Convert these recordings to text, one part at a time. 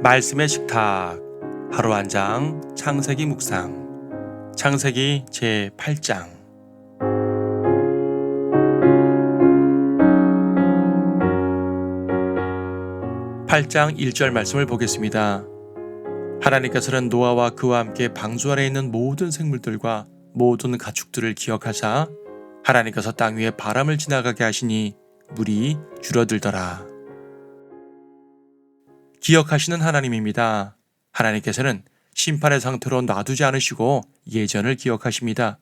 말씀의 식탁 하루 한 장 창세기 묵상 창세기 제8장 8장 1절 말씀을 보겠습니다. 하나님께서는 노아와 그와 함께 방주 아래 있는 모든 생물들과 모든 가축들을 기억하사 하나님께서 땅 위에 바람을 지나가게 하시니 물이 줄어들더라. 기억하시는 하나님입니다. 하나님께서는 심판의 상태로 놔두지 않으시고 예전을 기억하십니다.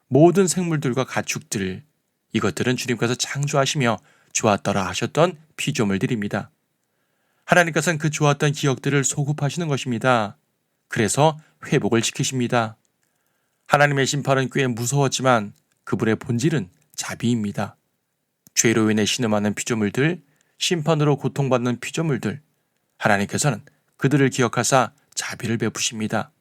모든 생물들과 가축들, 이것들은 주님께서 창조하시며 좋았더라 하셨던 피조물들입니다. 하나님께서는 그 좋았던 기억들을 소급하시는 것입니다. 그래서 회복을 시키십니다. 하나님의 심판은 꽤 무서웠지만 그분의 본질은 자비입니다. 죄로 인해 신음하는 피조물들, 심판으로 고통받는 피조물들, 하나님께서는 그들을 기억하사 자비를 베푸십니다.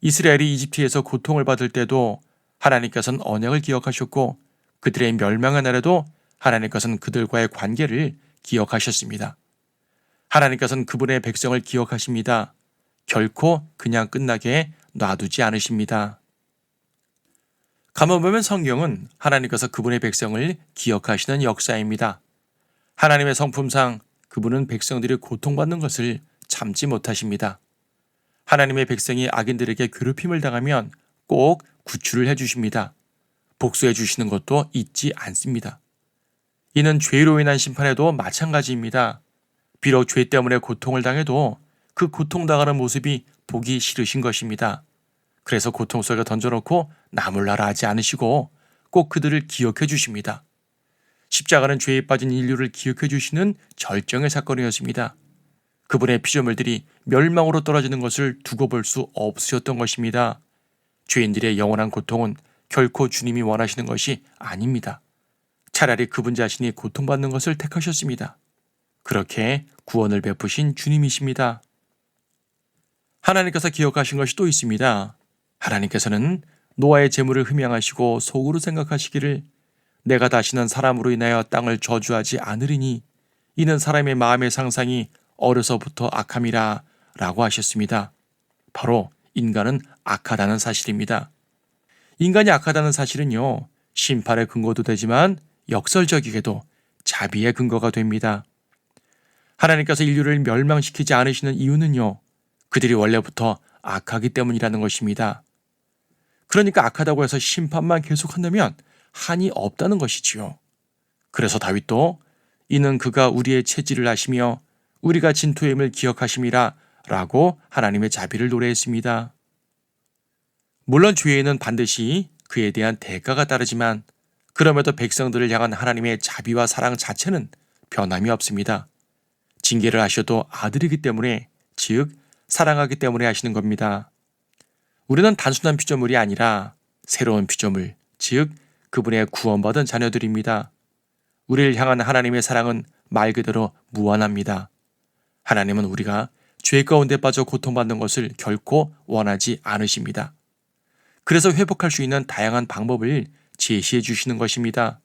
이스라엘이 이집트에서 고통을 받을 때도 하나님께서는 언약을 기억하셨고 그들의 멸망의 날에도 하나님께서는 그들과의 관계를 기억하셨습니다. 하나님께서는 그분의 백성을 기억하십니다. 결코 그냥 끝나게 놔두지 않으십니다. 가만 보면 성경은 하나님께서 그분의 백성을 기억하시는 역사입니다. 하나님의 성품상 그분은 백성들이 고통받는 것을 참지 못하십니다. 하나님의 백성이 악인들에게 괴롭힘을 당하면 꼭 구출을 해주십니다. 복수해 주시는 것도 잊지 않습니다. 이는 죄로 인한 심판에도 마찬가지입니다. 비록 죄 때문에 고통을 당해도 그 고통당하는 모습이 보기 싫으신 것입니다. 그래서 고통 속에 던져놓고 나몰라라 하지 않으시고 꼭 그들을 기억해 주십니다. 십자가는 죄에 빠진 인류를 기억해 주시는 절정의 사건이었습니다. 그분의 피조물들이 멸망으로 떨어지는 것을 두고 볼 수 없으셨던 것입니다. 죄인들의 영원한 고통은 결코 주님이 원하시는 것이 아닙니다. 차라리 그분 자신이 고통받는 것을 택하셨습니다. 그렇게 구원을 베푸신 주님이십니다. 하나님께서 기억하신 것이 또 있습니다. 하나님께서는 노아의 재물을 흠양하시고 속으로 생각하시기를 내가 다시는 사람으로 인하여 땅을 저주하지 않으리니 이는 사람의 마음의 상상이 어려서부터 악함이라 라고 하셨습니다. 바로 인간은 악하다는 사실입니다. 인간이 악하다는 사실은요, 심판의 근거도 되지만 역설적이게도 자비의 근거가 됩니다. 하나님께서 인류를 멸망시키지 않으시는 이유는요, 그들이 원래부터 악하기 때문이라는 것입니다. 그러니까 악하다고 해서 심판만 계속한다면 한이 없다는 것이지요. 그래서 다윗도 이는 그가 우리의 체질을 아시며 우리가 진토임을 기억하심이라 라고 하나님의 자비를 노래했습니다. 물론 죄에는 반드시 그에 대한 대가가 따르지만 그럼에도 백성들을 향한 하나님의 자비와 사랑 자체는 변함이 없습니다. 징계를 하셔도 아들이기 때문에, 즉 사랑하기 때문에 하시는 겁니다. 우리는 단순한 피조물이 아니라 새로운 피조물, 즉 그분의 구원받은 자녀들입니다. 우리를 향한 하나님의 사랑은 말 그대로 무한합니다. 하나님은 우리가 죄 가운데 빠져 고통받는 것을 결코 원하지 않으십니다. 그래서 회복할 수 있는 다양한 방법을 제시해 주시는 것입니다.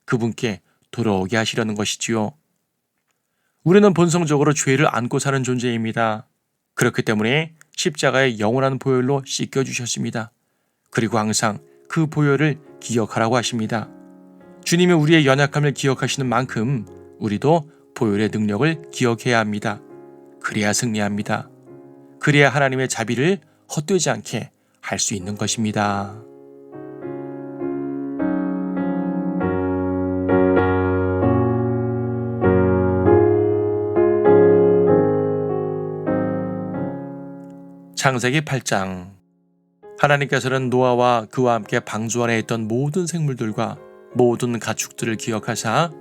그분께 돌아오게 하시려는 것이지요. 우리는 본성적으로 죄를 안고 사는 존재입니다. 그렇기 때문에 십자가의 영원한 보혈로 씻겨주셨습니다. 그리고 항상 그 보혈을 기억하라고 하십니다. 주님이 우리의 연약함을 기억하시는 만큼 우리도 보혈의 능력을 기억해야 합니다. 그래야 승리합니다. 그래야 하나님의 자비를 헛되지 않게 할 수 있는 것입니다. 창세기 8장 하나님께서는 노아와 그와 함께 방주 안에 있던 모든 생물들과 모든 가축들을 기억하사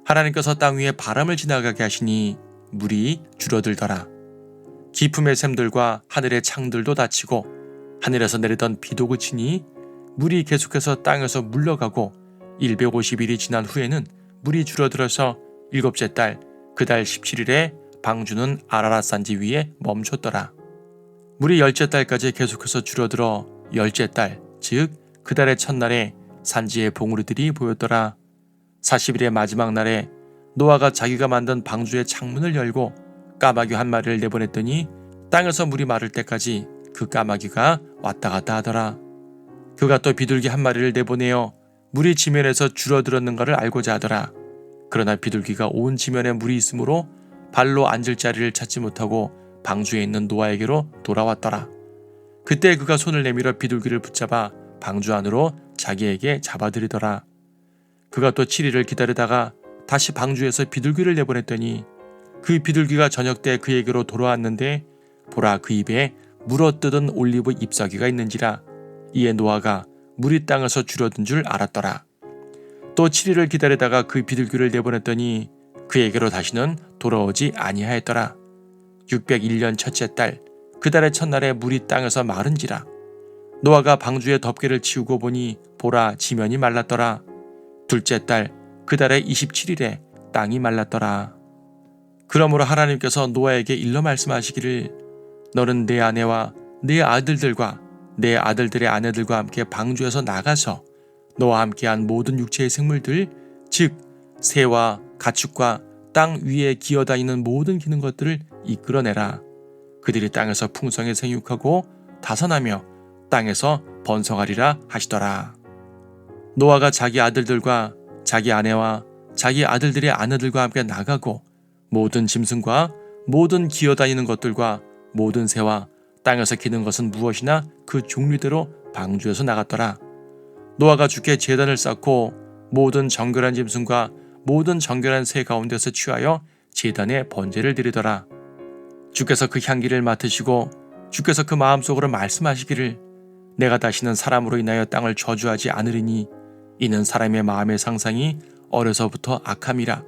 하나님께서 땅 위에 바람을 지나가게 하시니 물이 줄어들더라. 기품의 샘들과 하늘의 창들도 닫히고 하늘에서 내리던 비도 그치니 물이 계속해서 땅에서 물러가고 150일이 지난 후에는 물이 줄어들어서 7째 달 그 달 17일에 방주는 아라랏 산지 위에 멈췄더라. 물이 10째 달까지 계속해서 줄어들어 10째 달, 즉 그 달의 첫날에 산지에 봉우리들이 보였더라. 40일의 마지막 날에 노아가 자기가 만든 방주의 창문을 열고 까마귀 한 마리를 내보냈더니 땅에서 물이 마를 때까지 그 까마귀가 왔다 갔다 하더라. 그가 또 비둘기 한 마리를 내보내어 물이 지면에서 줄어들었는가를 알고자 하더라. 그러나 비둘기가 온 지면에 물이 있으므로 발로 앉을 자리를 찾지 못하고 방주에 있는 노아에게로 돌아왔더라. 그때 그가 손을 내밀어 비둘기를 붙잡아 방주 안으로 자기에게 잡아들이더라. 그가 또 7일을 기다리다가 다시 방주에서 비둘기를 내보냈더니 그 비둘기가 저녁 때 그에게로 돌아왔는데 보라, 그 입에 물어뜯은 올리브 잎사귀가 있는지라. 이에 노아가 물이 땅에서 줄어든 줄 알았더라. 또 7일을 기다리다가 그 비둘기를 내보냈더니 그에게로 다시는 돌아오지 아니하였더라. 601년 첫째 달, 그 달의 첫날에 물이 땅에서 마른지라. 노아가 방주에 덮개를 치우고 보니 보라, 지면이 말랐더라. 둘째 달, 그 달의 27일에 땅이 말랐더라. 그러므로 하나님께서 노아에게 일러 말씀하시기를 너는 내 아내와 내 아들들과 내 아들들의 아내들과 함께 방주에서 나가서 너와 함께한 모든 육체의 생물들, 즉 새와 가축과 땅 위에 기어다니는 모든 기는 것들을 이끌어내라. 그들이 땅에서 풍성히 생육하고 다산하며 땅에서 번성하리라 하시더라. 노아가 자기 아들들과 자기 아내와 자기 아들들의 아내들과 함께 나가고 모든 짐승과 모든 기어다니는 것들과 모든 새와 땅에서 기는 것은 무엇이나 그 종류대로 방주에서 나갔더라. 노아가 주께 제단을 쌓고 모든 정결한 짐승과 모든 정결한 새 가운데서 취하여 제단에 번제를 드리더라. 주께서 그 향기를 맡으시고 주께서 그 마음속으로 말씀하시기를 내가 다시는 사람으로 인하여 땅을 저주하지 않으리니 이는 사람의 마음의 상상이 어려서부터 악함이라.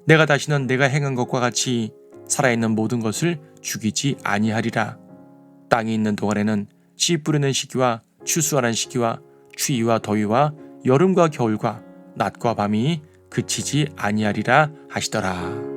내가 다시는 내가 행한 것과 같이 살아있는 모든 것을 죽이지 아니하리라. 땅이 있는 동안에는 씨 뿌리는 시기와 추수하는 시기와 추위와 더위와 여름과 겨울과 낮과 밤이 그치지 아니하리라 하시더라.